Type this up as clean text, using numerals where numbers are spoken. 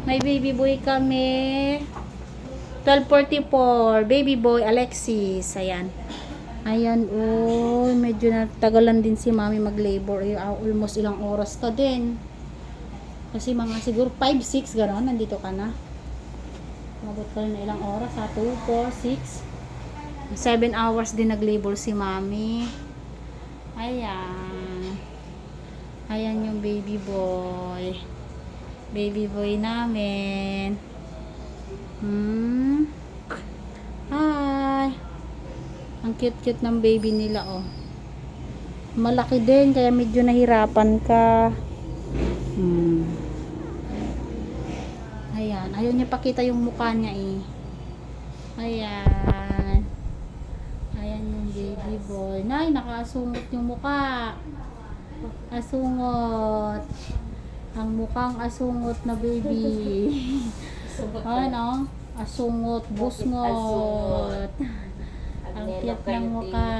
May baby boy kami. 12:44. Baby boy Alexis. Ayan. Ayan, oh. Medyo natagalan din si mami mag-labor. Almost ilang oras ka din. Kasi mga siguro 5-6 gano'n. Nandito ka na. Mabot ka na ilang oras ha. 2, 4, 6. 7 hours din nag-labor si mami. Ayan. Ayan yung baby boy. Baby boy namin. Hi. Ang cute-cute ng baby nila, oh. Malaki din, kaya medyo nahirapan ka. Ayan. Ayaw niya pakita yung mukha niya, eh. Ayan. Ayan yung baby boy. Nay, nakasungot yung mukha. Asungot. Ang mukhang asungot na baby. Ano? Asungot, busngot. Ang cute ng mukha.